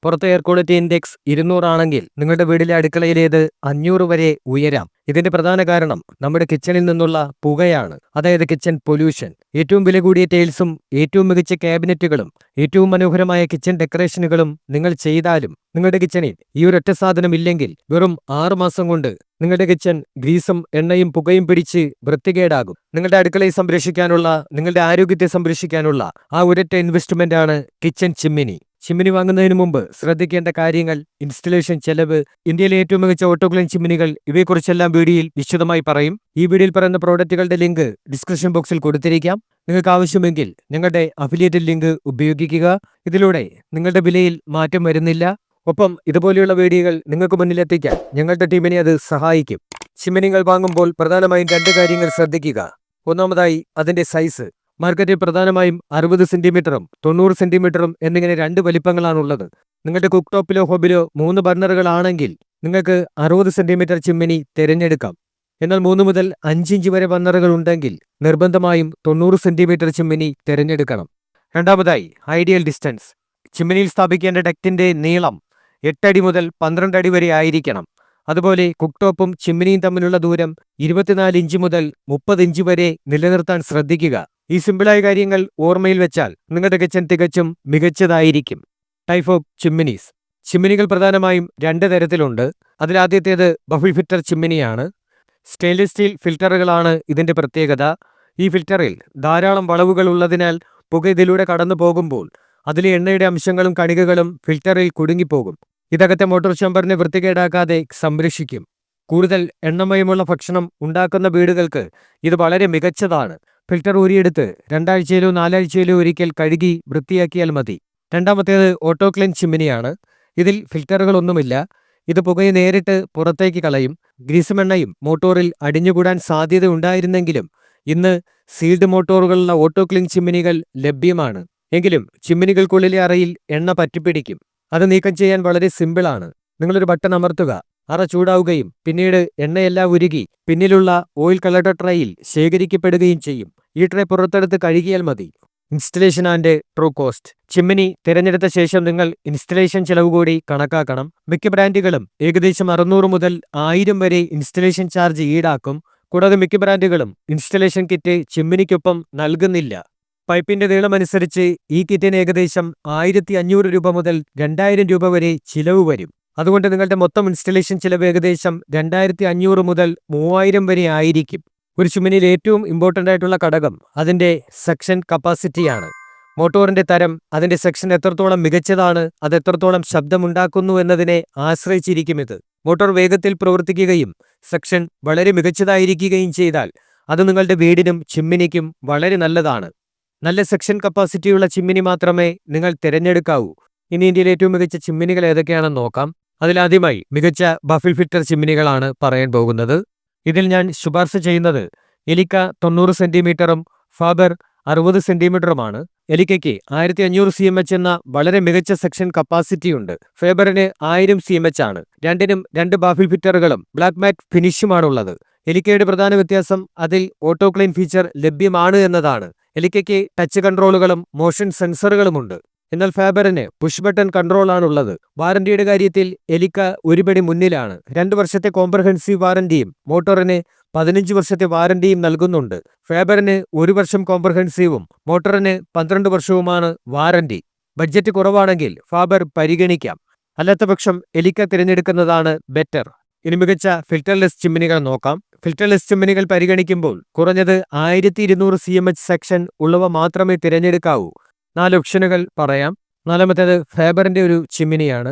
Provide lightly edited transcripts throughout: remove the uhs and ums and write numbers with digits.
പുറത്തെ air quality index 200 ആണെങ്കിൽ നിങ്ങളുടെ വീട്ടിലെ അടുക്കളയിലേത് 500 വരെ ഉയരാം. ഇതിന്റെ പ്രധാന കാരണം നമ്മുടെ കിച്ചണിൽ നിന്നുള്ള പുകയാണ്, അതായത് കിച്ചൺ പൊല്യൂഷൻ. ഏറ്റവും വില കൂടിയ ടൈൽസും ഏറ്റവും മികച്ച ക്യാബിനറ്റുകളും ഏറ്റവും മനോഹരമായ കിച്ചൺ ഡെക്കറേഷനുകളും നിങ്ങൾ ചെയ്താലും നിങ്ങളുടെ കിച്ചണിൽ ഈ ഒരൊറ്റ സാധനം ഇല്ലെങ്കിൽ വെറും 6 മാസം കൊണ്ട് നിങ്ങളുടെ കിച്ചൺ ഗ്രീസും എണ്ണയും പുകയും പിടിച്ച് വൃത്തികേടാകും. നിങ്ങളുടെ അടുക്കളയെ സംരക്ഷിക്കാനുള്ള, നിങ്ങളുടെ ആരോഗ്യത്തെ സംരക്ഷിക്കാനുള്ള ആ ഒരൊറ്റ ഇൻവെസ്റ്റ്മെന്റ് ആണ് കിച്ചൺ ചിമ്മിനി. ചിമ്മിനി വാങ്ങുന്നതിന് മുമ്പ് ശ്രദ്ധിക്കേണ്ട കാര്യങ്ങൾ, ഇൻസ്റ്റലേഷൻ ചെലവ്, ഇന്ത്യയിലെ ഏറ്റവും മികച്ച ഓട്ടോക്ലീൻ ചിമ്മിനികൾ, ഇവയെക്കുറിച്ചെല്ലാം വീഡിയോയിൽ വിശദമായി പറയും. ഈ വീഡിയോയിൽ പറയുന്ന പ്രോഡക്റ്റുകളുടെ ലിങ്ക് ഡിസ്ക്രിപ്ഷൻ ബോക്സിൽ കൊടുത്തിരിക്കാം. നിങ്ങൾക്ക് ആവശ്യമെങ്കിൽ ഞങ്ങളുടെ അഫിലിയേറ്റഡ് ലിങ്ക് ഉപയോഗിക്കുക. ഇതിലൂടെ നിങ്ങളുടെ വിലയിൽ മാറ്റം വരുന്നില്ല. ഒപ്പം ഇതുപോലെയുള്ള വീഡിയോകൾ നിങ്ങൾക്ക് മുന്നിലെത്തിക്കാൻ ഞങ്ങളുടെ ടീമിനെ അത് സഹായിക്കും. ചിമ്മിനികൾ വാങ്ങുമ്പോൾ പ്രധാനമായും 2 കാര്യങ്ങൾ ശ്രദ്ധിക്കുക. ഒന്നാമതായി അതിന്റെ സൈസ്. മാർക്കറ്റിൽ പ്രധാനമായും 60 സെന്റിമീറ്ററും 90 സെന്റിമീറ്ററും എന്നിങ്ങനെ 2 വലിപ്പങ്ങളാണുള്ളത്. നിങ്ങളുടെ കുക്ക് ടോപ്പിലോ ഹോബിലോ 3 ബർണറുകളാണെങ്കിൽ നിങ്ങൾക്ക് 60 സെന്റിമീറ്റർ ചിമ്മിനി തിരഞ്ഞെടുക്കാം. എന്നാൽ 3 മുതൽ 5 ഇഞ്ച് വരെ ബർണറുകൾ ഉണ്ടെങ്കിൽ നിർബന്ധമായും 90 സെന്റിമീറ്റർ ചിമ്മിനി തിരഞ്ഞെടുക്കണം. രണ്ടാമതായി ഐഡിയൽ ഡിസ്റ്റൻസ്. ചിമ്മിനിയിൽ സ്ഥാപിക്കേണ്ട ഡക്റ്റിന്റെ നീളം 8 അടി മുതൽ 12 അടി വരെ ആയിരിക്കണം. അതുപോലെ കുക്ക് ടോപ്പും ചിമ്മിനിയും തമ്മിലുള്ള ദൂരം 24 ഇഞ്ച് മുതൽ 30 ഇഞ്ച് വരെ നിലനിർത്താൻ ശ്രദ്ധിക്കുക. ഈ സിമ്പിളായ കാര്യങ്ങൾ ഓർമ്മയിൽ വെച്ചാൽ നിങ്ങളുടെ കിച്ചൺ തികച്ചും മികച്ചതായിരിക്കും. Type of ചിമ്മിനീസ്. ചിമ്മിനികൾ പ്രധാനമായും 2 തരത്തിലുണ്ട്. അതിലാദ്യത്തേത് ബഫിൾ ഫിൽറ്റർ ചിമ്മിനിയാണ്. സ്റ്റെയിൻലെസ് സ്റ്റീൽ ഫിൽറ്ററുകളാണ് ഇതിന്റെ പ്രത്യേകത. ഈ ഫിൽറ്ററിൽ ധാരാളം വളവുകൾ ഉള്ളതിനാൽ പുക ഇതിലൂടെ കടന്നു പോകുമ്പോൾ അതിലെ എണ്ണയുടെ അംശങ്ങളും കണികകളും ഫിൽറ്ററിൽ കുടുങ്ങിപ്പോകും. ഇതകത്തെ മോട്ടോർ ചേമ്പറിനെ വൃത്തികേടാക്കാതെ സംരക്ഷിക്കും. കൂടുതൽ എണ്ണമയമുള്ള ഭക്ഷണം ഉണ്ടാക്കുന്ന വീടുകൾക്ക് ഇത് വളരെ മികച്ചതാണ്. ഫിൽറ്റർ ഊരിയെടുത്ത് 2 ആഴ്ചയിലോ 4 ആഴ്ചയിലോ ഒരിക്കൽ കഴുകി വൃത്തിയാക്കിയാൽ മതി. രണ്ടാമത്തേത് ഓട്ടോക്ലീൻ ചിമ്മിനിയാണ്. ഇതിൽ ഫിൽറ്ററുകളൊന്നുമില്ല. ഇത് പുകയെ നേരിട്ട് പുറത്തേക്ക് കളയും. ഗ്രീസുമെണ്ണയും മോട്ടോറിൽ അടിഞ്ഞുകൂടാൻ സാധ്യത ഉണ്ടായിരുന്നെങ്കിലും ഇന്ന് സീൽഡ് മോട്ടോറുകളുള്ള ഓട്ടോക്ലീൻ ചിമ്മിനികൾ ലഭ്യമാണ്. എങ്കിലും ചിമ്മിനികൾക്കുള്ളിലെ അറയിൽ എണ്ണ പറ്റിപ്പിടിക്കും. അത് നീക്കം ചെയ്യാൻ വളരെ സിമ്പിളാണ്. നിങ്ങളൊരു ബട്ടൺ അമർത്തുക, അറ ചൂടാവുകയും പിന്നീട് എണ്ണയെല്ലാം ഉരുകി പിന്നിലുള്ള ഓയിൽ കളക്ടർ ട്രേയിൽ ശേഖരിക്കപ്പെടുകയും ചെയ്യും. ഈ ട്രേ പുറത്തെടുത്ത് കഴുകിയാൽ മതി. Installation and true cost. Chimney തിരഞ്ഞെടുത്ത ശേഷം നിങ്ങൾ ഇൻസ്റ്റലേഷൻ ചെലവ് കൂടി കണക്കാക്കണം. മിക്ക ബ്രാൻഡുകളും ഏകദേശം 600 മുതൽ 1000 വരെ ഇൻസ്റ്റലേഷൻ ചാർജ് ഈടാക്കും. കൂടാതെ മിക്ക ബ്രാൻഡുകളും ഇൻസ്റ്റലേഷൻ കിറ്റ് ചിമ്മിനിക്കൊപ്പം നൽകുന്നില്ല. പൈപ്പിന്റെ നീളമനുസരിച്ച് ഈ കിറ്റിന് ഏകദേശം 1500 രൂപ മുതൽ 2000 രൂപ വരെ ചിലവ് വരും. അതുകൊണ്ട് നിങ്ങളുടെ മൊത്തം ഇൻസ്റ്റലേഷൻ ചിലവ് ഏകദേശം 2500 മുതൽ 3000 വരെ ആയിരിക്കും. ഒരു ചിമ്മിനിയിൽ ഏറ്റവും ഇമ്പോർട്ടൻ്റ് ആയിട്ടുള്ള ഘടകം അതിന്റെ സെക്ഷൻ കപ്പാസിറ്റിയാണ്. മോട്ടോറിന്റെ തരം, അതിന്റെ സെക്ഷൻ എത്രത്തോളം മികച്ചതാണ്, അത് എത്രത്തോളം ശബ്ദമുണ്ടാക്കുന്നു എന്നതിനെ ആശ്രയിച്ചിരിക്കും ഇത്. മോട്ടോർ വേഗത്തിൽ പ്രവർത്തിക്കുകയും സെക്ഷൻ വളരെ മികച്ചതായിരിക്കുകയും ചെയ്താൽ അത് നിങ്ങളുടെ വീടിനും ചിമ്മിനിക്കും വളരെ നല്ലതാണ്. നല്ല സെക്ഷൻ കപ്പാസിറ്റിയുള്ള ചിമ്മിനി മാത്രമേ നിങ്ങൾ തിരഞ്ഞെടുക്കാവൂ. ഇനി ഇന്ത്യയിലെ ഏറ്റവും മികച്ച ചിമ്മിനികൾ ഏതൊക്കെയാണെന്ന് നോക്കാം. അതിലാദ്യമായി മികച്ച ബഫിൾ ഫിൽറ്റർ ചിമ്മിനികളാണ് പറയാൻ പോകുന്നത്. ഇതിൽ ഞാൻ ശുപാർശ ചെയ്യുന്നത് എലിക്ക 90 സെന്റിമീറ്ററും ഫാബർ 60 സെന്റിമീറ്ററുമാണ്. എലിക്കയ്ക്ക് 1500 CMH എന്ന വളരെ മികച്ച സെക്ഷൻ കപ്പാസിറ്റിയുണ്ട്. ഫേബറിന് 1000 CMH ആണ്. രണ്ടിനും 2 ബഫിൾ ഫിൽറ്ററുകളും ബ്ലാക്ക് മാറ്റ് ഫിനിഷുമാണുള്ളത്. എലിക്കയുടെ പ്രധാന വ്യത്യാസം അതിൽ ഓട്ടോക്ലീൻ ഫീച്ചർ ലഭ്യമാണ് എന്നതാണ്. എലിക്കയ്ക്ക് ടച്ച് കൺട്രോളുകളും മോഷൻ സെൻസറുകളുമുണ്ട്. എന്നാൽ ഫാബറിന് പുഷ് ബട്ടൺ കൺട്രോളാണുള്ളത്. വാറന്റിയുടെ കാര്യത്തിൽ എലിക്ക ഒരുപടി മുന്നിലാണ്. 2 വർഷത്തെ കോംപ്രഹെൻസീവ് വാറന്റിയും മോട്ടോറിന് 15 വർഷത്തെ വാറന്റിയും നൽകുന്നുണ്ട്. ഫാബറിന് 1 വർഷം കോംപ്രഹെൻസീവും മോട്ടോറിന് 12 വർഷവുമാണ് വാറന്റി. ബഡ്ജറ്റ് കുറവാണെങ്കിൽ ഫാബർ പരിഗണിക്കാം. അല്ലാത്തപക്ഷം എലിക്ക തിരഞ്ഞെടുക്കുന്നതാണ് ബെറ്റർ. ഇനി മികച്ച ഫിൽറ്റർലെസ് ചിമ്മിനികൾ നോക്കാം. ഫിൽറ്റർലെസ് ചിമ്മിനികൾ പരിഗണിക്കുമ്പോൾ കുറഞ്ഞത് 1200 CMH സെക്ഷൻ ഉള്ളവ മാത്രമേ തിരഞ്ഞെടുക്കാവൂ. 4 ഓപ്ഷനുകൾ പറയാം. നാലാമത്തേത് ഫാബറിന്റെ ഒരു ചിമ്മിനിയാണ്.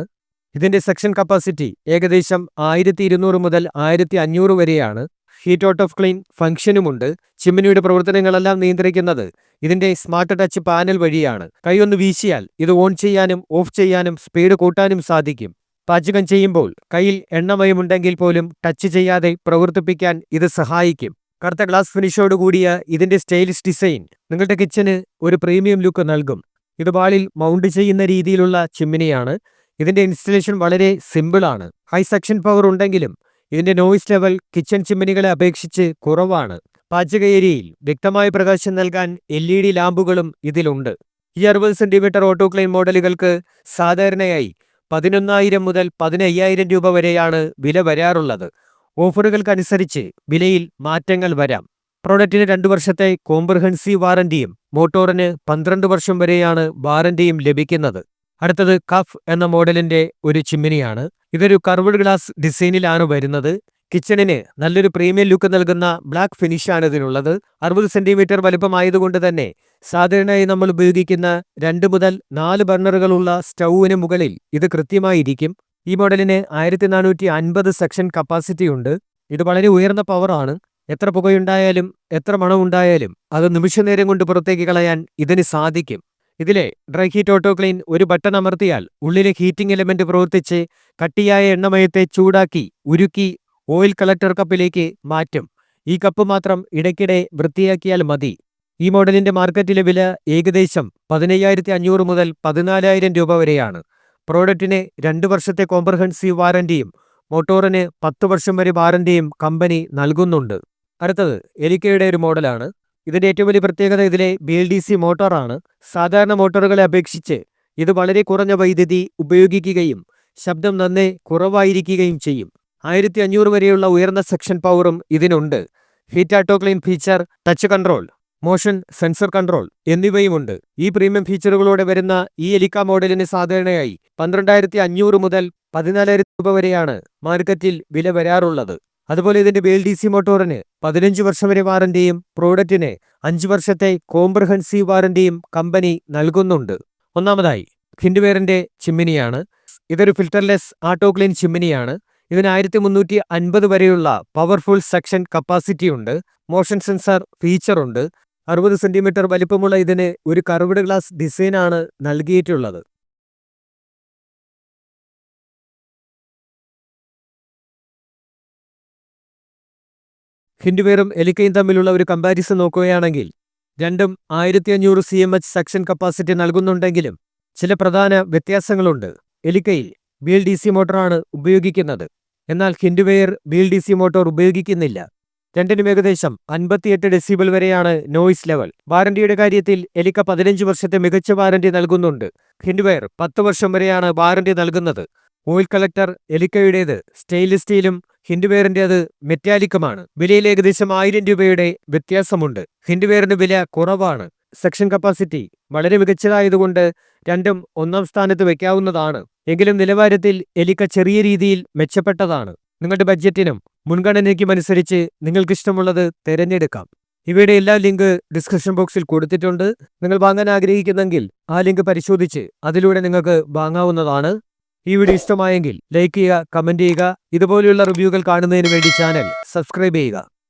ഇതിന്റെ സെക്ഷൻ കപ്പാസിറ്റി ഏകദേശം 1200 മുതൽ 1500 വരെയാണ്. ഹീറ്റ് ഔട്ട് ഓഫ് ക്ലീൻ ഫംഗ്ഷനുമുണ്ട്. ചിമ്മിനിയുടെ പ്രവർത്തനങ്ങളെല്ലാം നിയന്ത്രിക്കുന്നത് ഇതിന്റെ സ്മാർട്ട് ടച്ച് പാനൽ വഴിയാണ്. കൈയൊന്ന് വീശിയാൽ ഇത് ഓൺ ചെയ്യാനും ഓഫ് ചെയ്യാനും സ്പീഡ് കൂട്ടാനും സാധിക്കും. പാചകം ചെയ്യുമ്പോൾ കയ്യിൽ എണ്ണമയമുണ്ടെങ്കിൽ പോലും ടച്ച് ചെയ്യാതെ പ്രവർത്തിപ്പിക്കാൻ ഇത് സഹായിക്കും. കറുത്ത ഗ്ലാസ് ഫിനിഷോട് കൂടിയ ഇതിന്റെ സ്റ്റൈലിഷ് ഡിസൈൻ നിങ്ങളുടെ കിച്ചന് ഒരു പ്രീമിയം ലുക്ക് നൽകും. ഇത് വാളിൽ മൗണ്ട് ചെയ്യുന്ന രീതിയിലുള്ള ചിമ്മിനിയാണ്. ഇതിന്റെ ഇൻസ്റ്റലേഷൻ വളരെ സിമ്പിളാണ്. ഹൈ സെക്ഷൻ പവർ ഉണ്ടെങ്കിലും ഇതിന്റെ നോയിസ് ലെവൽ കിച്ചൺ ചിമ്മിനികളെ അപേക്ഷിച്ച് കുറവാണ്. പാചക ഏരിയയിൽ വ്യക്തമായ പ്രകാശം നൽകാൻ LED ലാമ്പുകളും ഇതിലുണ്ട്. ഈ 60 സെന്റിമീറ്റർ ഓട്ടോക്ലീൻ മോഡലുകൾക്ക് സാധാരണയായി 11,000 മുതൽ 15,000 രൂപ വരെയാണ് വില വരാറുള്ളത്. ഓഫറുകൾക്കനുസരിച്ച് വിലയിൽ മാറ്റങ്ങൾ വരാം. പ്രോഡക്റ്റിന് 2 വർഷത്തെ കോംപ്രഹെൻസീവ് വാറന്റിയും മോട്ടോറിന് 12 വർഷം വരെയാണ് വാറന്റിയും ലഭിക്കുന്നത്. അടുത്തത് കഫ് എന്ന മോഡലിന്റെ ഒരു ചിമ്മിനിയാണ്. ഇതൊരു കർവ്ഡ് ഗ്ലാസ് ഡിസൈനിലാണ് വരുന്നത്. കിച്ചണിന് നല്ലൊരു പ്രീമിയം ലുക്ക് നൽകുന്ന ബ്ലാക്ക് ഫിനിഷാണ് ഇതിനുള്ളത്. 60 സെന്റിമീറ്റർ വലുപ്പമായതുകൊണ്ട് തന്നെ സാധാരണയായി നമ്മൾ ഉപയോഗിക്കുന്ന 2 മുതൽ 4 ബർണറുകളുള്ള സ്റ്റൗവിന് മുകളിൽ ഇത് കൃത്യമായിരിക്കും. ഈ മോഡലിന് 1450 സെക്ഷൻ കപ്പാസിറ്റി ഉണ്ട്. ഇത് വളരെ ഉയർന്ന പവറാണ്. എത്ര പുകയുണ്ടായാലും എത്ര മണമുണ്ടായാലും അത് നിമിഷനേരം കൊണ്ട് പുറത്തേക്ക് കളയാൻ ഇതിന് സാധിക്കും. ഇതിലെ ഡ്രൈ ഹീറ്റ് ഓട്ടോ ക്ലീൻ ഒരു ബട്ടൺ അമർത്തിയാൽ ഉള്ളിലെ ഹീറ്റിംഗ് എലമെന്റ് പ്രവർത്തിച്ച് കട്ടിയായ എണ്ണമയത്തെ ചൂടാക്കി ഉരുക്കി ഓയിൽ കളക്ടർ കപ്പിലേക്ക് മാറ്റും. ഈ കപ്പ് മാത്രം ഇടയ്ക്കിടെ വൃത്തിയാക്കിയാൽ മതി. ഈ മോഡലിന്റെ മാർക്കറ്റിലെ വില ഏകദേശം 15,500 മുതൽ 14,000 രൂപ വരെയാണ്. പ്രോഡക്റ്റിന് 2 വർഷത്തെ കോംപ്രഹെൻസീവ് വാറന്റിയും മോട്ടോറിന് 10 വർഷം വരെ വാറന്റിയും കമ്പനി നൽകുന്നുണ്ട്. അടുത്തത് എലിക്കയുടെ ഒരു മോഡലാണ്. ഇതിന്റെ ഏറ്റവും വലിയ പ്രത്യേകത ഇതിലെ BLDC മോട്ടോറാണ്. സാധാരണ മോട്ടോറുകളെ അപേക്ഷിച്ച് ഇത് വളരെ കുറഞ്ഞ വൈദ്യുതി ഉപയോഗിക്കുകയും ശബ്ദം നന്നേ കുറവായിരിക്കുകയും ചെയ്യും. 1500 വരെയുള്ള ഉയർന്ന സെക്ഷൻ പവറും ഇതിനുണ്ട്. Heat auto clean feature, touch control, motion sensor control എന്നിവയുമുണ്ട്. ഈ പ്രീമിയം ഫീച്ചറുകളോടെ വരുന്ന ഈ എലിക്ക മോഡലിന് സാധാരണയായി 12,500 മുതൽ 14,000 രൂപ വരെയാണ് മാർക്കറ്റിൽ വില വരാറുള്ളത്. അതുപോലെ ഇതിന്റെ BLDC മോട്ടോറിന് 15 വർഷം വരെ വാറന്റിയും പ്രോഡക്റ്റിന് 5 വർഷത്തെ കോംപ്രഹെൻസീവ് വാറന്റിയും കമ്പനി നൽകുന്നുണ്ട്. ഒന്നാമതായി ഹിൻഡ്വെയറിന്റെ ചിമ്മിനിയാണ്. ഇതൊരു ഫിൽറ്റർലെസ് ഓട്ടോ ക്ലീൻ ചിമ്മിനിയാണ്. ഇതിന് 1350 വരെയുള്ള പവർഫുൾ സെക്ഷൻ കപ്പാസിറ്റി ഉണ്ട്. മോഷൻ സെൻസർ ഫീച്ചറുണ്ട്. 60 സെന്റിമീറ്റർ വലിപ്പമുള്ള ഇതിന് ഒരു കർവ്ഡ് ഗ്ലാസ് ഡിസൈനാണ് നൽകിയിട്ടുള്ളത്. ഹിൻഡ്വെയറും എലിക്കയും തമ്മിലുള്ള ഒരു കമ്പാരിസൺ നോക്കുകയാണെങ്കിൽ രണ്ടും 1500 CMH സെക്ഷൻ കപ്പാസിറ്റി നൽകുന്നുണ്ടെങ്കിലും ചില പ്രധാന വ്യത്യാസങ്ങളുണ്ട്. എലിക്കയിൽ BLDC മോട്ടോറാണ് ഉപയോഗിക്കുന്നത്. എന്നാൽ ഹിൻഡ്വെയർ BLDC മോട്ടോർ ഉപയോഗിക്കുന്നില്ല. രണ്ടിനും ഏകദേശം 58 ഡെസിബിൾ വരെയാണ് നോയിസ് ലെവൽ. വാറന്റിയുടെ കാര്യത്തിൽ എലിക്ക 15 വർഷത്തെ മികച്ച വാറന്റി നൽകുന്നുണ്ട്. ഹിൻഡ്വെയർ 10 വർഷം വരെയാണ് വാറന്റി നൽകുന്നത്. ഓയിൽ കളക്ടർ എലിക്കയുടേത് സ്റ്റെയിൻലെസ് സ്റ്റീലും ഹിൻഡ്വെയറിൻ്റേത് മെറ്റാലിക്കുമാണ്. വിലയിൽ ഏകദേശം 1000 രൂപയുടെ വ്യത്യാസമുണ്ട്. ഹിൻഡ്വെയറിന് വില കുറവാണ്. സെക്ഷൻ കപ്പാസിറ്റി വളരെ മികച്ചതായതുകൊണ്ട് രണ്ടും ഒന്നാം സ്ഥാനത്ത് വയ്ക്കാവുന്നതാണ്. എങ്കിലും നിലവാരത്തിൽ എലിക്ക ചെറിയ രീതിയിൽ മെച്ചപ്പെട്ടതാണ്. നിങ്ങളുടെ ബഡ്ജറ്റിനും മുൻഗണനയ്ക്കുമനുസരിച്ച് നിങ്ങൾക്കിഷ്ടമുള്ളത് തിരഞ്ഞെടുക്കാം. ഇവയുടെ എല്ലാ ലിങ്ക് ഡിസ്ക്രിപ്ഷൻ ബോക്സിൽ കൊടുത്തിട്ടുണ്ട്. നിങ്ങൾ വാങ്ങാൻ ആഗ്രഹിക്കുന്നെങ്കിൽ ആ ലിങ്ക് പരിശോധിച്ച് അതിലൂടെ നിങ്ങൾക്ക് വാങ്ങാവുന്നതാണ്. ഈ വീഡിയോ ഇഷ്ടമായെങ്കിൽ ലൈക്ക് ചെയ്യുക, കമന്റ് ചെയ്യുക. ഇതുപോലെയുള്ള റിവ്യൂകൾ കാണുന്നതിന് വേണ്ടി ചാനൽ സബ്സ്ക്രൈബ് ചെയ്യുക.